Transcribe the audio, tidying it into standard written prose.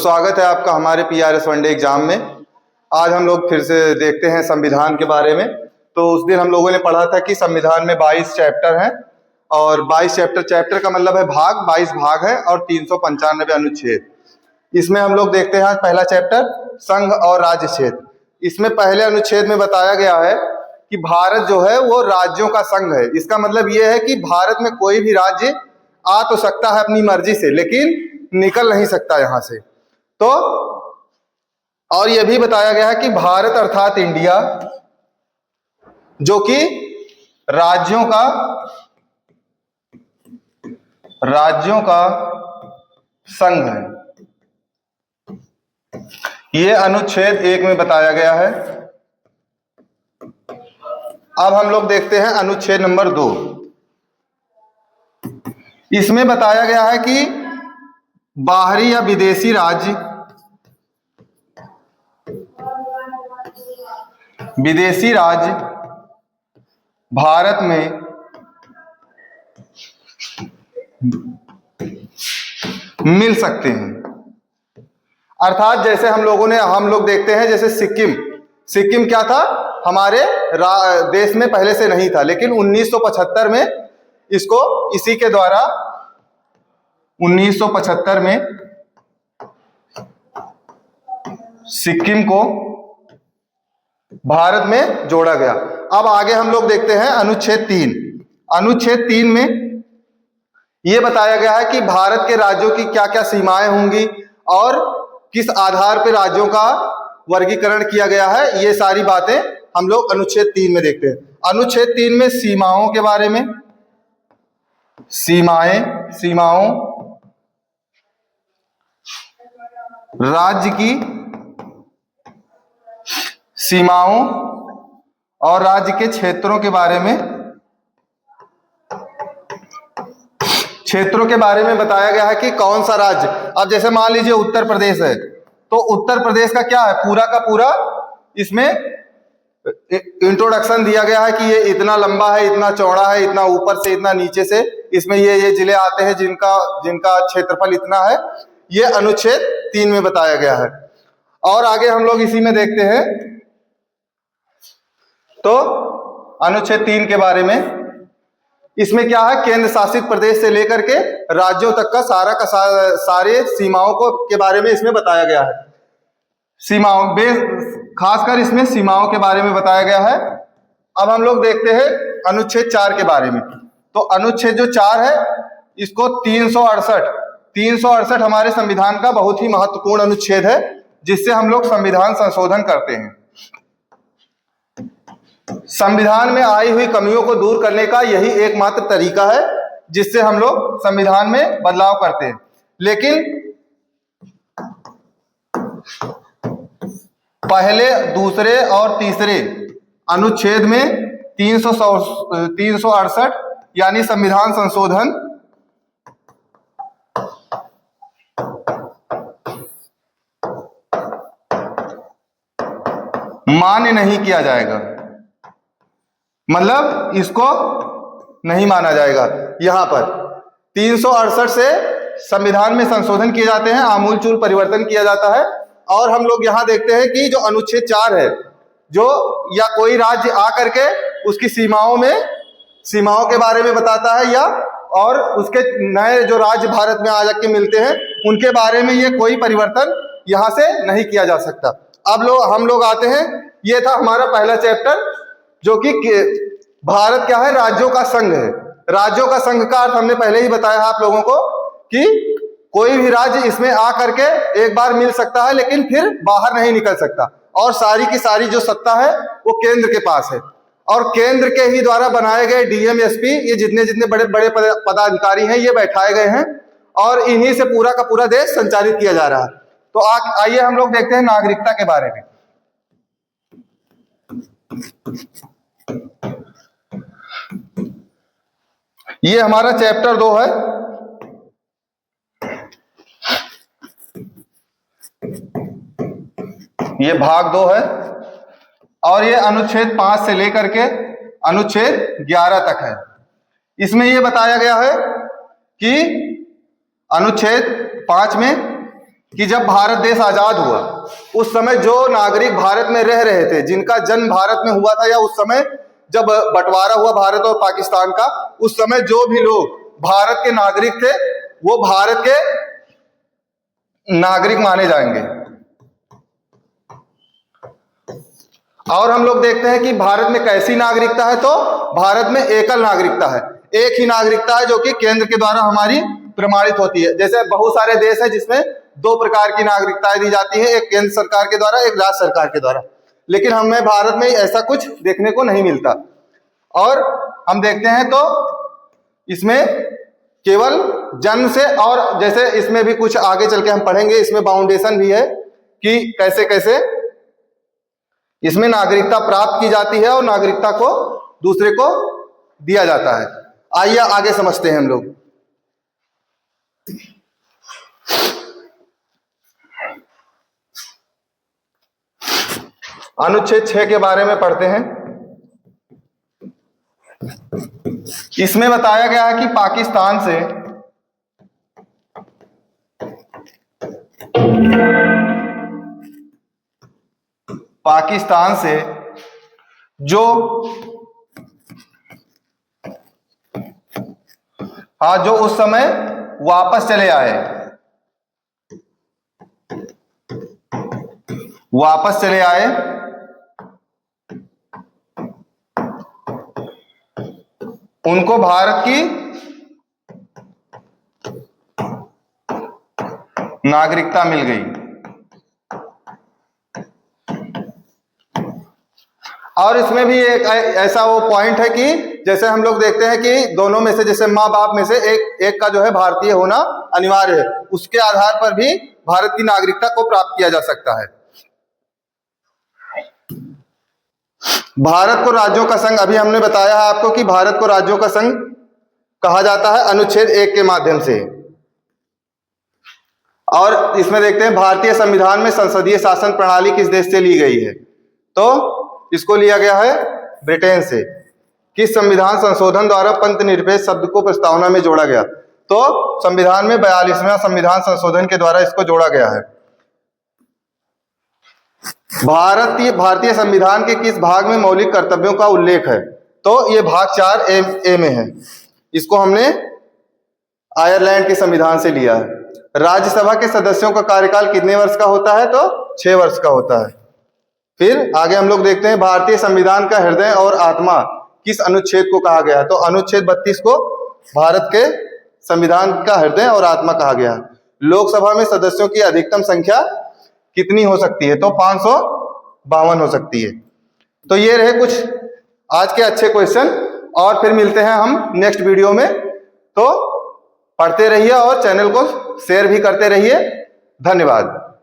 स्वागत है आपका हमारे PRS वनडे एग्जाम में। आज हम लोग फिर से देखते हैं संविधान के बारे में। तो उस दिन हम लोगों ने पढ़ा था कि संविधान में 22 चैप्टर हैं और 22 चैप्टर का मतलब है भाग, 22 भाग है और 395 अनुच्छेद। इसमें हम लोग देखते हैं आज पहला चैप्टर संघ और राज्य क्षेत्र। इसमें पहले अनुच्छेद में बताया गया है कि भारत जो है वो राज्यों का संघ है। इसका मतलब ये है कि भारत में कोई भी राज्य आ तो सकता है अपनी मर्जी से, लेकिन निकल नहीं सकता यहां से। तो और यह भी बताया गया है कि भारत अर्थात इंडिया जो कि राज्यों का संघ है, यह अनुच्छेद 1 में बताया गया है। अब हम लोग देखते हैं अनुच्छेद नंबर 2। इसमें बताया गया है कि बाहरी या विदेशी राज्य भारत में मिल सकते हैं। अर्थात जैसे हम लोग देखते हैं, जैसे सिक्किम क्या था, हमारे देश में पहले से नहीं था, लेकिन 1975 में इसको इसी के द्वारा 1975 में सिक्किम को भारत में जोड़ा गया। अब आगे हम लोग देखते हैं अनुच्छेद 3। अनुच्छेद 3 में यह बताया गया है कि भारत के राज्यों की क्या क्या सीमाएं होंगी और किस आधार पर राज्यों का वर्गीकरण किया गया है। ये सारी बातें हम लोग अनुच्छेद 3 में देखते हैं। अनुच्छेद 3 में सीमाओं के बारे में, सीमाओं राज्य की सीमाओं और राज्य के क्षेत्रों के बारे में बताया गया है कि कौन सा राज्य। अब जैसे मान लीजिए उत्तर प्रदेश है, तो उत्तर प्रदेश का क्या है, पूरा का पूरा इसमें इंट्रोडक्शन दिया गया है कि ये इतना लंबा है, इतना चौड़ा है, इतना ऊपर से, इतना नीचे से, इसमें ये जिले आते हैं जिनका क्षेत्रफल इतना है। ये अनुच्छेद 3 में बताया गया है। और आगे हम लोग इसी में देखते हैं तो अनुच्छेद 3 के बारे में, इसमें क्या है, केंद्र शासित प्रदेश से लेकर के राज्यों तक का सारे सीमाओं के बारे में इसमें बताया गया है। खासकर इसमें सीमाओं के बारे में बताया गया है। अब हम लोग देखते हैं अनुच्छेद 4 के बारे में। तो अनुच्छेद जो 4 है, इसको 368 हमारे संविधान का बहुत ही महत्वपूर्ण अनुच्छेद है, जिससे हम लोग संविधान संशोधन करते हैं। संविधान में आई हुई कमियों को दूर करने का यही एकमात्र तरीका है जिससे हम लोग संविधान में बदलाव करते हैं। लेकिन पहले, दूसरे और तीसरे अनुच्छेद में 368 यानी संविधान संशोधन मान्य नहीं किया जाएगा, मतलब इसको नहीं माना जाएगा। यहां पर 368 से संविधान में संशोधन किए जाते हैं, आमूलचूल परिवर्तन किया जाता है। और हम लोग यहां देखते हैं कि जो अनुच्छेद 4 है, जो या कोई राज्य आकर के उसकी सीमाओं के बारे में बताता है, या और उसके नए जो राज्य भारत में आ जाके मिलते हैं उनके बारे में ये कोई परिवर्तन यहां से नहीं किया जा सकता। अब हम लोग आते हैं, ये था हमारा पहला चैप्टर, जो कि भारत क्या है, राज्यों का संघ है। राज्यों का संघ का अर्थ हमने पहले ही बताया है आप लोगों को कि कोई भी राज्य इसमें आ करके एक बार मिल सकता है, लेकिन फिर बाहर नहीं निकल सकता। और सारी की सारी जो सत्ता है वो केंद्र के पास है, और केंद्र के ही द्वारा बनाए गए डीएम, एसपी, ये जितने बड़े बड़े पदाधिकारी हैं, ये बैठाए गए हैं, और इन्हीं से पूरा का पूरा देश संचालित किया जा रहा है। तो आइए हम लोग देखते हैं नागरिकता के बारे में। ये हमारा चैप्टर 2 है। ये भाग 2 है, और ये अनुच्छेद 5 से लेकर के अनुच्छेद 11 तक है। इसमें यह बताया गया है कि अनुच्छेद 5 में कि जब भारत देश आजाद हुआ उस समय जो नागरिक भारत में रह रहे थे, जिनका जन्म भारत में हुआ था, या उस समय जब बंटवारा हुआ भारत और पाकिस्तान का, उस समय जो भी लोग भारत के नागरिक थे वो भारत के नागरिक माने जाएंगे। और हम लोग देखते हैं कि भारत में कैसी नागरिकता है, तो भारत में एकल नागरिकता है, एक ही नागरिकता है जो कि केंद्र के द्वारा हमारी प्रमाणित होती है। जैसे बहुत सारे देश हैं जिसमें दो प्रकार की नागरिकताएं दी जाती है, एक केंद्र सरकार के द्वारा, एक राज्य सरकार के द्वारा, लेकिन हमें भारत में ऐसा कुछ देखने को नहीं मिलता। और हम देखते हैं तो इसमें केवल जन्म से, और जैसे इसमें भी कुछ आगे चल के हम पढ़ेंगे, इसमें बाउंडेशन भी है कि कैसे कैसे इसमें नागरिकता प्राप्त की जाती है और नागरिकता को दूसरे को दिया जाता है। आइए आगे समझते हैं हम लोग। अनुच्छेद 6 के बारे में पढ़ते हैं। इसमें बताया गया है कि पाकिस्तान से जो जो उस समय वापस चले आए उनको भारत की नागरिकता मिल गई। और इसमें भी एक ऐसा वो पॉइंट है कि जैसे हम लोग देखते हैं कि दोनों में से, जैसे माँ बाप में से एक का जो है भारतीय होना अनिवार्य है, उसके आधार पर भी भारत की नागरिकता को प्राप्त किया जा सकता है। भारत को राज्यों का संघ, अभी हमने बताया है आपको कि भारत को राज्यों का संघ कहा जाता है अनुच्छेद 1 के माध्यम से। और इसमें देखते हैं भारतीय संविधान में संसदीय शासन प्रणाली किस देश से ली गई है, तो इसको लिया गया है ब्रिटेन से। किस संविधान संशोधन द्वारा पंथ निरपेक्ष शब्द को प्रस्तावना में जोड़ा गया, तो संविधान में 42वां संविधान संशोधन के द्वारा इसको जोड़ा गया है। भारतीय संविधान के किस भाग में मौलिक कर्तव्यों का उल्लेख है, तो ये भाग 4A में है। इसको हमने आयरलैंड के संविधान से लिया है। राज्यसभा के सदस्यों का कार्यकाल कितने वर्ष का होता है, तो 6 वर्ष का होता है। फिर आगे हम लोग देखते हैं भारतीय संविधान का हृदय और आत्मा किस अनुच्छेद को कहा गया है, तो अनुच्छेद 32 को भारत के संविधान का हृदय और आत्मा कहा गया है। लोकसभा में सदस्यों की अधिकतम संख्या कितनी हो सकती है, तो 552 हो सकती है। तो ये रहे कुछ आज के अच्छे क्वेश्चन, और फिर मिलते हैं हम नेक्स्ट वीडियो में। तो पढ़ते रहिए और चैनल को शेयर भी करते रहिए। धन्यवाद।